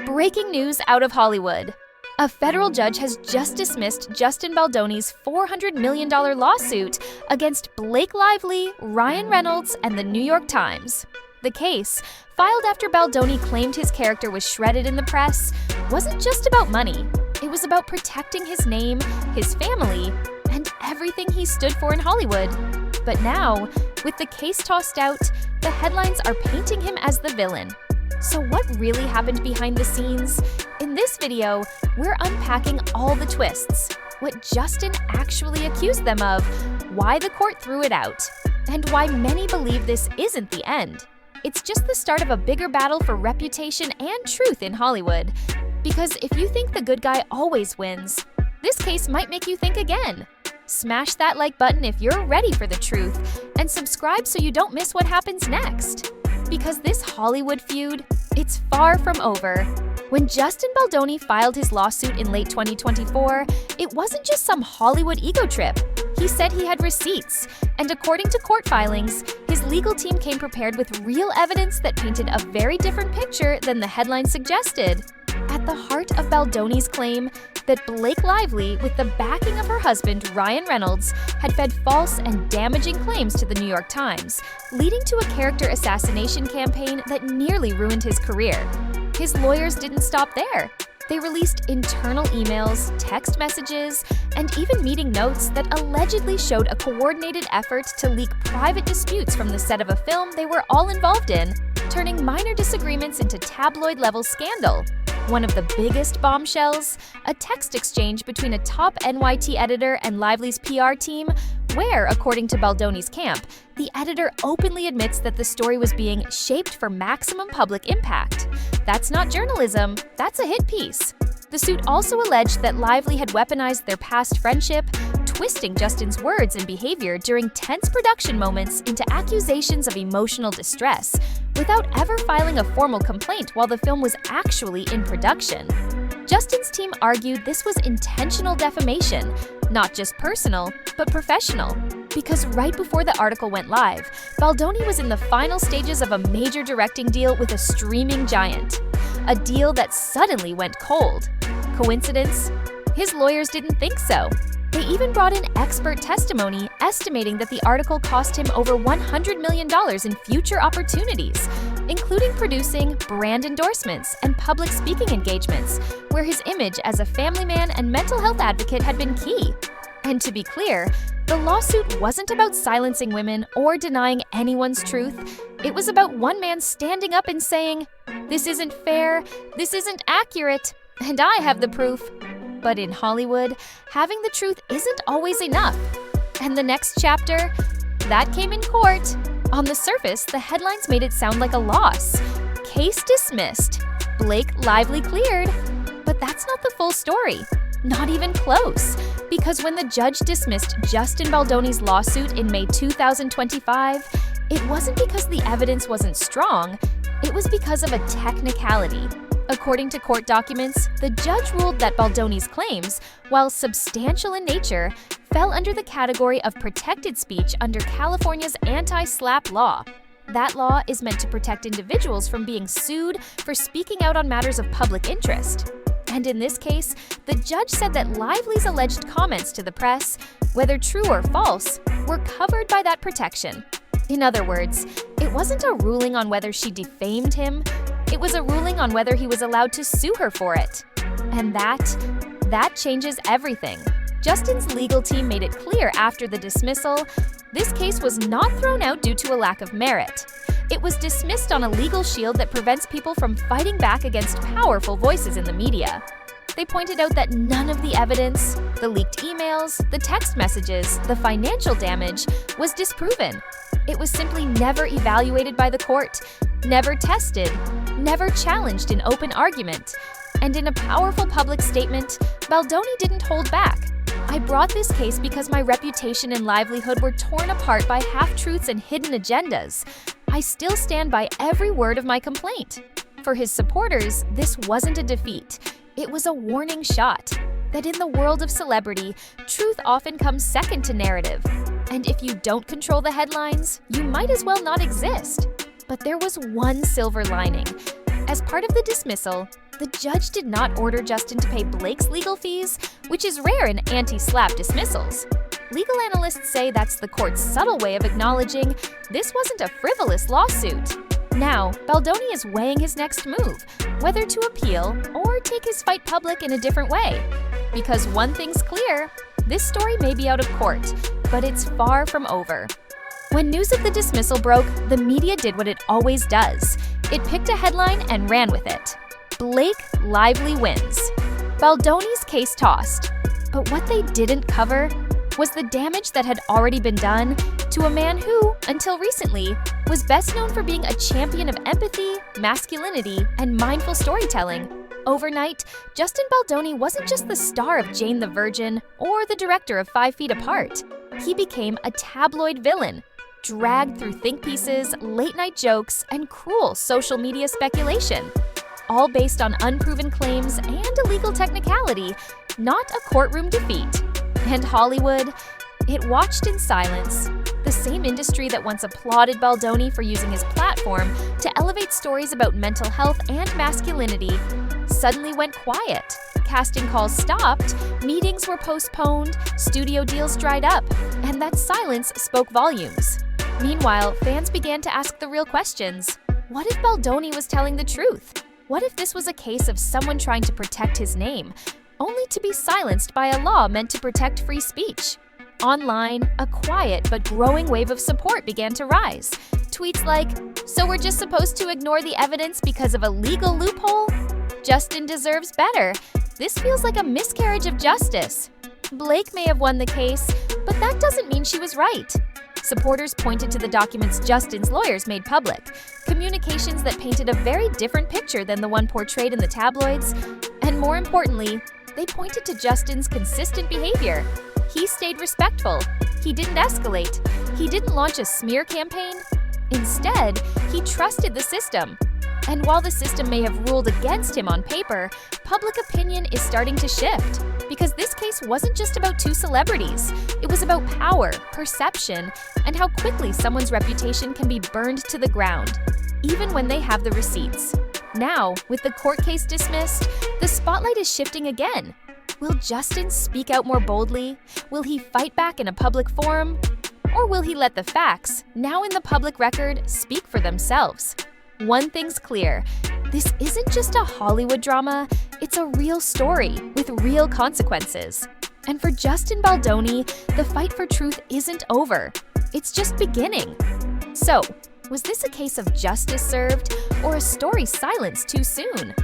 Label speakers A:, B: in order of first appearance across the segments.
A: Breaking news out of Hollywood. A federal judge has just dismissed Justin Baldoni's $400 million lawsuit against Blake Lively, Ryan Reynolds, and the New York Times. The case, filed after Baldoni claimed his character was shredded in the press, wasn't just about money. It was about protecting his name, his family, and everything he stood for in Hollywood. But now, with the case tossed out, the headlines are painting him as the villain. So what really happened behind the scenes? In this video, we're unpacking all the twists, what Justin actually accused them of, why the court threw it out, and why many believe this isn't the end. It's just the start of a bigger battle for reputation and truth in Hollywood. Because if you think the good guy always wins, this case might make you think again. Smash that like button if you're ready for the truth, and subscribe so you don't miss what happens next. Because this Hollywood feud, it's far from over. When Justin Baldoni filed his lawsuit in late 2024, it wasn't just some Hollywood ego trip. He said he had receipts, and according to court filings, his legal team came prepared with real evidence that painted a very different picture than the headline suggested. At the heart of Baldoni's claim that Blake Lively, with the backing of her husband Ryan Reynolds, had fed false and damaging claims to the New York Times, leading to a character assassination campaign that nearly ruined his career. His lawyers didn't stop there. They released internal emails, text messages, and even meeting notes that allegedly showed a coordinated effort to leak private disputes from the set of a film they were all involved in, turning minor disagreements into tabloid-level scandal. One of the biggest bombshells, a text exchange between a top NYT editor and Lively's PR team, where, according to Baldoni's camp, the editor openly admits that the story was being shaped for maximum public impact. That's not journalism, that's a hit piece. The suit also alleged that Lively had weaponized their past friendship, twisting Justin's words and behavior during tense production moments into accusations of emotional distress, without ever filing a formal complaint while the film was actually in production. Justin's team argued this was intentional defamation, not just personal, but professional. Because right before the article went live, Baldoni was in the final stages of a major directing deal with a streaming giant. A deal that suddenly went cold. Coincidence? His lawyers didn't think so. They even brought in expert testimony estimating that the article cost him over $100 million in future opportunities, including producing brand endorsements and public speaking engagements, where his image as a family man and mental health advocate had been key. And to be clear, the lawsuit wasn't about silencing women or denying anyone's truth. It was about one man standing up and saying, "This isn't fair, this isn't accurate, and I have the proof." But in Hollywood, having the truth isn't always enough. And the next chapter? That came in court. On the surface, the headlines made it sound like a loss. Case dismissed. Blake Lively cleared. But that's not the full story. Not even close. Because when the judge dismissed Justin Baldoni's lawsuit in May 2025, it wasn't because the evidence wasn't strong, it was because of a technicality. According to court documents, the judge ruled that Baldoni's claims, while substantial in nature, fell under the category of protected speech under California's anti-SLAPP law. That law is meant to protect individuals from being sued for speaking out on matters of public interest. And in this case, the judge said that Lively's alleged comments to the press, whether true or false, were covered by that protection. In other words, it wasn't a ruling on whether she defamed him. It was a ruling on whether he was allowed to sue her for it. And that changes everything. Justin's legal team made it clear after the dismissal, this case was not thrown out due to a lack of merit. It was dismissed on a legal shield that prevents people from fighting back against powerful voices in the media. They pointed out that none of the evidence, the leaked emails, the text messages, the financial damage, was disproven. It was simply never evaluated by the court, never tested, never challenged in open argument. And in a powerful public statement, Baldoni didn't hold back. "I brought this case because my reputation and livelihood were torn apart by half-truths and hidden agendas. I still stand by every word of my complaint." For his supporters, this wasn't a defeat. It was a warning shot that in the world of celebrity, truth often comes second to narrative. And if you don't control the headlines, you might as well not exist. But there was one silver lining. As part of the dismissal, the judge did not order Justin to pay Blake's legal fees, which is rare in anti-SLAPP dismissals. Legal analysts say that's the court's subtle way of acknowledging this wasn't a frivolous lawsuit. Now, Baldoni is weighing his next move, whether to appeal or take his fight public in a different way. Because one thing's clear, this story may be out of court, but it's far from over. When news of the dismissal broke, the media did what it always does. It picked a headline and ran with it. Blake Lively wins. Baldoni's case tossed. But what they didn't cover was the damage that had already been done to a man who, until recently, was best known for being a champion of empathy, masculinity, and mindful storytelling. Overnight, Justin Baldoni wasn't just the star of Jane the Virgin or the director of 5 Feet Apart. He became a tabloid villain, dragged through think pieces, late-night jokes, and cruel social media speculation, all based on unproven claims and a legal technicality, not a courtroom defeat. And Hollywood, it watched in silence. The same industry that once applauded Baldoni for using his platform to elevate stories about mental health and masculinity suddenly went quiet. Casting calls stopped, meetings were postponed, studio deals dried up, and that silence spoke volumes. Meanwhile, fans began to ask the real questions. What if Baldoni was telling the truth? What if this was a case of someone trying to protect his name, only to be silenced by a law meant to protect free speech? Online, a quiet but growing wave of support began to rise. Tweets like, "So we're just supposed to ignore the evidence because of a legal loophole? Justin deserves better. This feels like a miscarriage of justice. Blake may have won the case, but that doesn't mean she was right." Supporters pointed to the documents Justin's lawyers made public, communications that painted a very different picture than the one portrayed in the tabloids. And more importantly, they pointed to Justin's consistent behavior. He stayed respectful. He didn't escalate. He didn't launch a smear campaign. Instead, he trusted the system. And while the system may have ruled against him on paper, public opinion is starting to shift. Because this case wasn't just about two celebrities. It was about power, perception, and how quickly someone's reputation can be burned to the ground, even when they have the receipts. Now, with the court case dismissed, the spotlight is shifting again. Will Justin speak out more boldly? Will he fight back in a public forum? Or will he let the facts, now in the public record, speak for themselves? One thing's clear, this isn't just a Hollywood drama, it's a real story with real consequences. And for Justin Baldoni, the fight for truth isn't over. It's just beginning. So, was this a case of justice served or a story silenced too soon?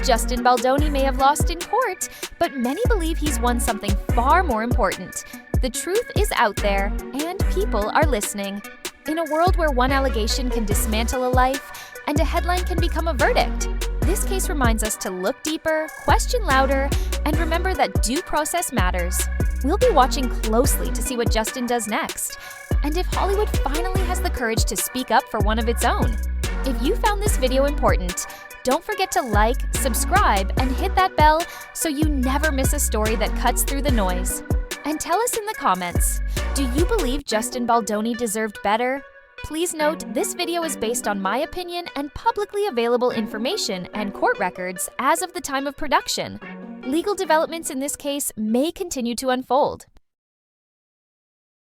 A: Justin Baldoni may have lost in court, but many believe he's won something far more important. The truth is out there, and people are listening. In a world where one allegation can dismantle a life, and a headline can become a verdict, this case reminds us to look deeper, question louder, and remember that due process matters. We'll be watching closely to see what Justin does next, and if Hollywood finally has the courage to speak up for one of its own. If you found this video important, don't forget to like, subscribe, and hit that bell so you never miss a story that cuts through the noise. And tell us in the comments, do you believe Justin Baldoni deserved better? Please note, this video is based on my opinion and publicly available information and court records as of the time of production. Legal developments in this case may continue to unfold.